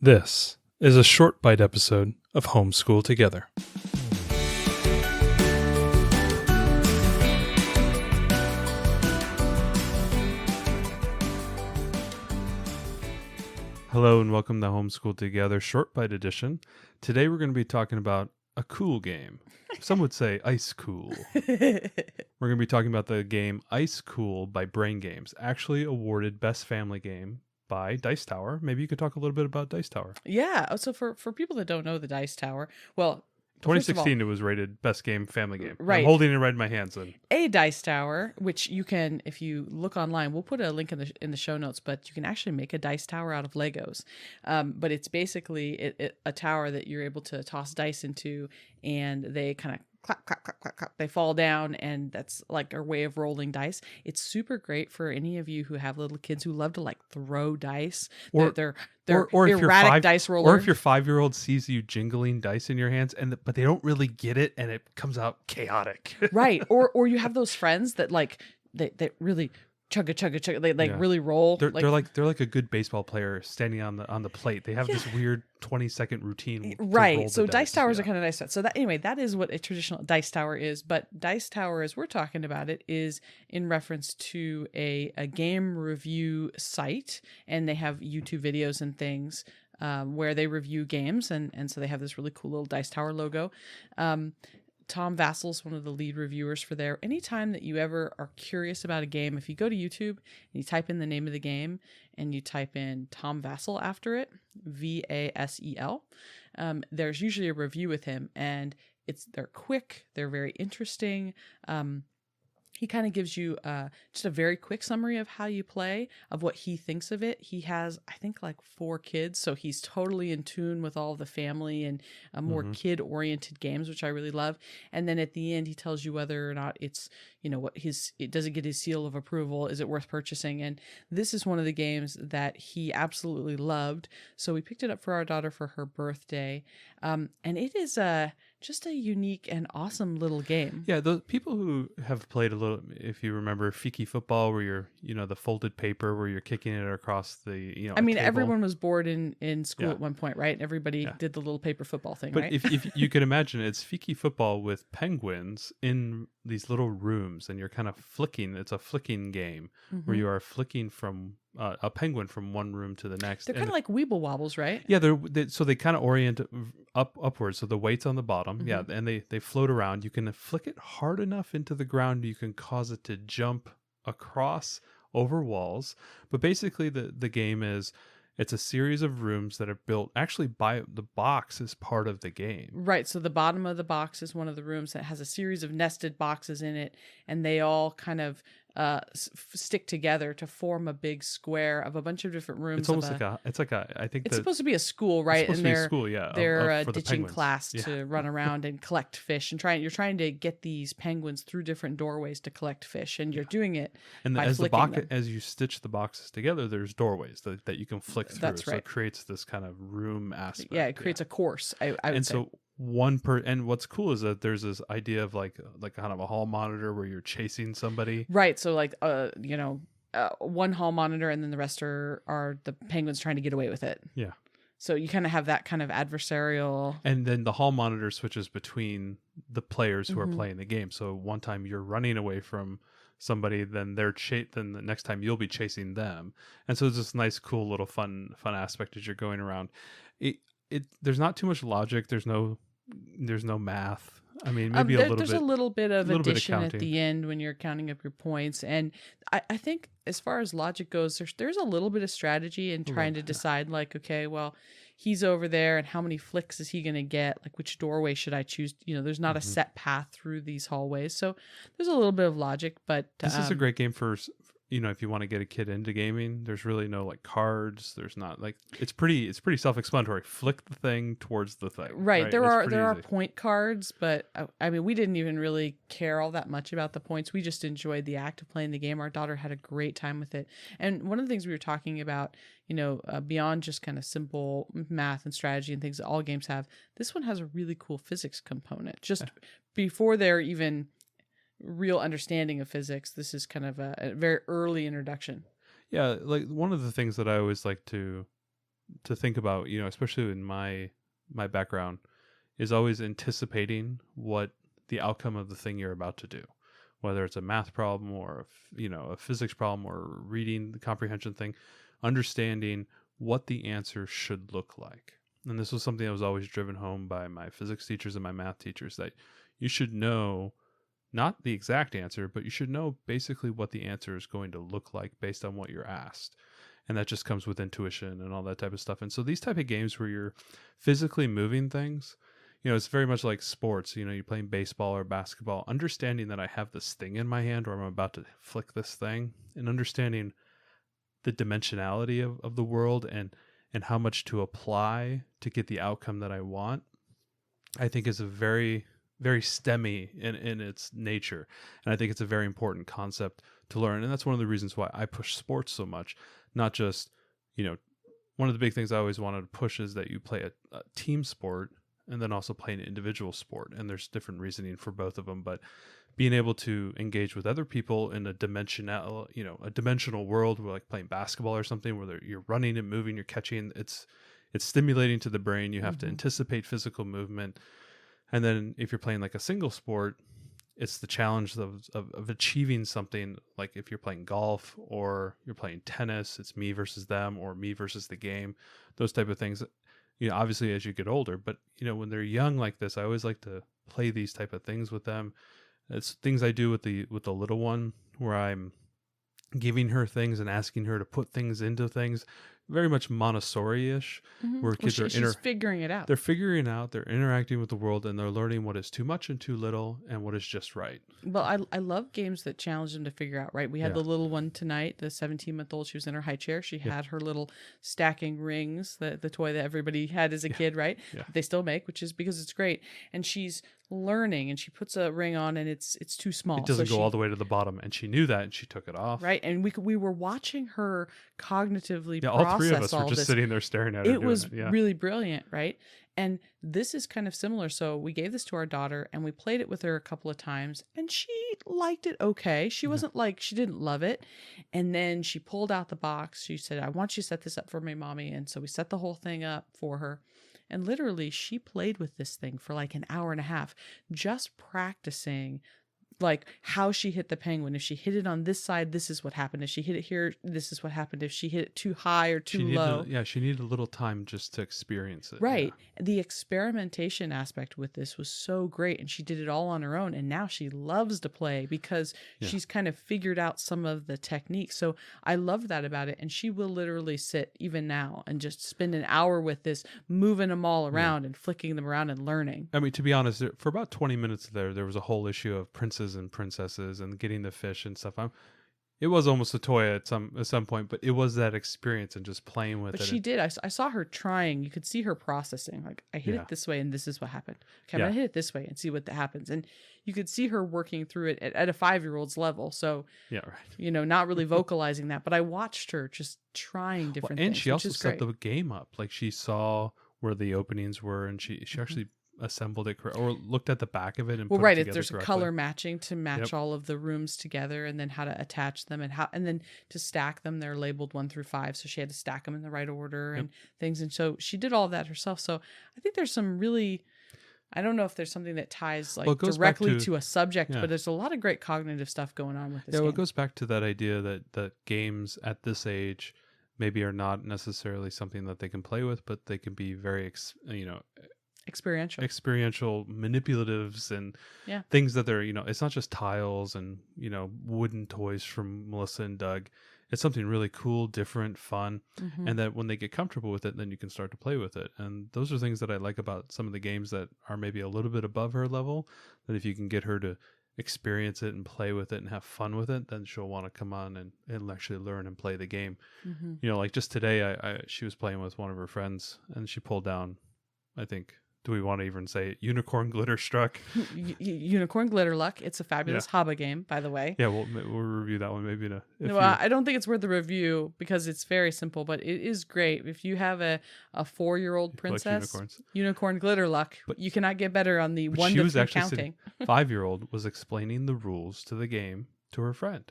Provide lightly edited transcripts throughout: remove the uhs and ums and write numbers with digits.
This is a short bite episode of Homeschool Together. Hello and welcome to Homeschool Together short bite edition. Today we're going to be talking about a cool game. Some would say ice cool. We're going to be talking about the game Ice Cool by Brain Games, actually awarded Best Family Game by Dice Tower. Maybe you could talk a little bit about Dice Tower. Yeah. So for people that don't know the Dice Tower, well, 2016 it was rated Best Game Family Game. Right. I'm holding it right in my hands. And a Dice Tower, which you can, if you look online, we'll put a link in the show notes, but you can actually make a dice tower out of Legos. But it's basically a tower that you're able to toss dice into, and they kind of clap, clap, clap, clap, clap. They fall down, and that's like our way of rolling dice. It's super great for any of you who have little kids who love to like throw dice. Or they're or if erratic dice rollers. Or if your 5-year-old sees you jingling dice in your hands, but they don't really get it, and it comes out chaotic. Right. Or you have those friends that like they really chugga. They really roll. They're like a good baseball player standing on the plate. They have this weird 20-second routine. Right. So dice towers are kind of nice. So that is what a traditional dice tower is. But Dice Tower, as we're talking about it, is in reference to a game review site, and they have YouTube videos and things where they review games, and so they have this really cool little Dice Tower logo. Tom Vassel's one of the lead reviewers for there. Anytime that you ever are curious about a game, if you go to YouTube and you type in the name of the game and you type in Tom Vassel after it, Vassel, there's usually a review with him, and they're quick, they're very interesting. He kind of gives you just a very quick summary of how you play, of what he thinks of it. He has, I think, like 4 kids, so he's totally in tune with all the family and more kid-oriented games, which I really love. And then at the end, he tells you whether or not it's, it doesn't get his seal of approval. Is it worth purchasing? And this is one of the games that he absolutely loved. So we picked it up for our daughter for her birthday, and it is just a unique and awesome little game. Yeah, those people who have played a little, if you remember Fiki football, where you're, the folded paper where you're kicking it across the, I mean, table. Everyone was bored in school at one point, right? Everybody did the little paper football thing, but right? if you could imagine, it's Fiki football with penguins in these little rooms, and you're kind of flicking. It's a flicking game where you are flicking from a penguin from one room to the next. They're kind of like Weeble Wobbles, right? Yeah, so they kind of orient upwards. So the weight's on the bottom, and they float around. You can flick it hard enough into the ground, you can cause it to jump across over walls. But basically, the game is, it's a series of rooms that are built actually by the box is part of the game. Right. So the bottom of the box is one of the rooms that has a series of nested boxes in it, and they all kind of stick together to form a big square of a bunch of different rooms. It's almost I think it's supposed to be a school, right? It's supposed to be a school, yeah. They're for ditching the class to run around and collect fish, and you're trying to get these penguins through different doorways to collect fish, and you're doing it by flicking them. As you stitch the boxes together, there's doorways that you can flick through. That's right. So it creates this kind of room aspect. Yeah, it creates a course. I would say. So and what's cool is that there's this idea of like kind of a hall monitor where you're chasing somebody. Right. So like one hall monitor, and then the rest are the penguins trying to get away with it. Yeah. So you kind of have that kind of adversarial. And then the hall monitor switches between the players who are playing the game. So one time you're running away from somebody, then then the next time you'll be chasing them. And so it's this nice, cool little fun aspect as you're going around. There's not too much logic. There's no math. I mean, maybe there's a little bit of addition at the end when you're counting up your points. And I think as far as logic goes, there's a little bit of strategy in trying to decide, like, okay, well, he's over there, and how many flicks is he going to get? Like, which doorway should I choose? There's not a set path through these hallways. So there's a little bit of logic, but this is a great game for, if you want to get a kid into gaming. There's really no like cards. There's not like, it's pretty self-explanatory. Flick the thing towards the thing. Right. There are point cards, but I mean, we didn't even really care all that much about the points. We just enjoyed the act of playing the game. Our daughter had a great time with it. And one of the things we were talking about, beyond just kind of simple math and strategy and things that all games have, this one has a really cool physics component. Just before they're even real understanding of physics, this is kind of a very early introduction. Yeah, like one of the things that I always like to to think about, especially in my background, is always anticipating what the outcome of the thing you're about to do, whether it's a math problem or a physics problem or reading the comprehension thing, understanding what the answer should look like. And this was something that was always driven home by my physics teachers and my math teachers, that you should know not the exact answer, but you should know basically what the answer is going to look like based on what you're asked. And that just comes with intuition and all that type of stuff. And so these type of games where you're physically moving things, it's very much like sports. You're playing baseball or basketball, understanding that I have this thing in my hand or I'm about to flick this thing, and understanding the dimensionality of the world and how much to apply to get the outcome that I want, I think is a very, very STEMmy in its nature. And I think it's a very important concept to learn. And that's one of the reasons why I push sports so much. Not just, one of the big things I always wanted to push is that you play a team sport and then also play an individual sport. And there's different reasoning for both of them. But being able to engage with other people in a dimensional world, where like playing basketball or something, where you're running and moving, you're catching, it's stimulating to the brain. You have to anticipate physical movement. And then if you're playing like a single sport, it's the challenge of achieving something. Like if you're playing golf or you're playing tennis, it's me versus them or me versus the game, those type of things. Obviously as you get older, but when they're young like this, I always like to play these type of things with them. It's things I do with the little one, where I'm giving her things and asking her to put things into things, very much Montessori-ish, where kids she's figuring it out. They're figuring out, they're interacting with the world, and they're learning what is too much and too little, and what is just right. Well, I love games that challenge them to figure out, right? We had the little one tonight, the 17-month-old. She was in her high chair. She had her little stacking rings, the toy that everybody had as a kid, right? Yeah. They still make, which is because it's great. And she's learning, and she puts a ring on, and it's too small. It doesn't go all the way to the bottom, and she knew that, and she took it off. Right, and we were watching her cognitively process all three of us were just this. sitting there staring at her. It was really brilliant, right? And this is kind of similar. So we gave this to our daughter, and we played it with her a couple of times, and she liked it okay. She wasn't like, she didn't love it. And then she pulled out the box. She said, I want you to set this up for me, Mommy. And so we set the whole thing up for her. And literally, she played with this thing for like an hour and a half, just practicing like how she hit the penguin. If she hit it on this side, this is what happened. If she hit it here, this is what happened. If she hit it too high or too low. She needed a little time just to experience it. Right. Yeah. The experimentation aspect with this was so great, and she did it all on her own. And now she loves to play because she's kind of figured out some of the techniques. So I love that about it. And she will literally sit even now and just spend an hour with this, moving them all around and flicking them around and learning. I mean, to be honest, for about 20 minutes there was a whole issue of princes and princesses and getting the fish and stuff. It was almost a toy at some point, but it was that experience and just playing with it. But she did. I saw her trying. You could see her processing. Like, I hit it this way, and this is what happened. Okay, I'm gonna hit it this way and see what happens. And you could see her working through it at a 5-year-old's level. So not really vocalizing that, but I watched her just trying different things. And she also set the game up. Like, she saw where the openings were, and she actually assembled it or looked at the back of it and put it together there's correctly. Color matching to match all of the rooms together, and then how to attach them, and then to stack them. They're labeled 1 through 5, so she had to stack them in the right order and things. And so she did all of that herself. So I think there's some really, I don't know if there's something that ties directly to a subject, but there's a lot of great cognitive stuff going on with this game. Well, it goes back to that idea that games at this age maybe are not necessarily something that they can play with, but they can be very experiential manipulatives and things that they're, it's not just tiles and, wooden toys from Melissa and Doug. It's something really cool, different, fun. And that when they get comfortable with it, then you can start to play with it. And those are things that I like about some of the games that are maybe a little bit above her level, that if you can get her to experience it and play with it and have fun with it, then she'll want to come on and actually learn and play the game. Like just today, she was playing with one of her friends, and she pulled down, I think, do we want to even say it? Unicorn Glitter Struck? Unicorn Glitter Luck. It's a fabulous Haba game, by the way. Yeah, we'll review that one maybe. I don't think it's worth the review because it's very simple, but it is great. If you have a 4-year-old princess, like Unicorn Glitter Luck, but you cannot get better on the 1 to 3 counting. 5-year-old was explaining the rules to the game to her friend.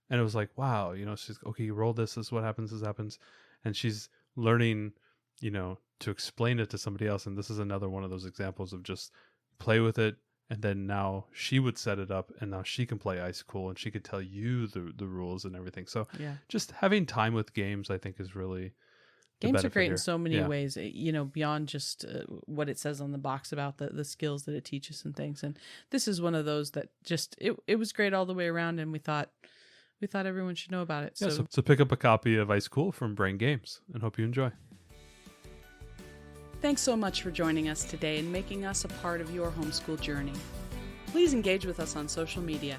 And it was like, wow, she's, okay, you roll this is what happens, this happens. And she's learning to explain it to somebody else. And this is another one of those examples of just play with it. And then now she would set it up, and now she can play ice cool, and she could tell you the rules and everything. So just having time with games, I think, is really games are great in so many ways, beyond just what it says on the box about the skills that it teaches and things. And this is one of those that just, it was great all the way around. And we thought everyone should know about it. So pick up a copy of Ice Cool from Brain Games, and hope you enjoy. Thanks so much for joining us today and making us a part of your homeschool journey. Please engage with us on social media.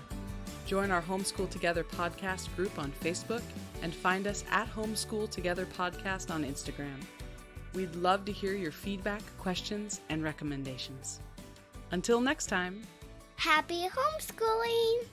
Join our Homeschool Together podcast group on Facebook and find us at Homeschool Together Podcast on Instagram. We'd love to hear your feedback, questions, and recommendations. Until next time, happy homeschooling!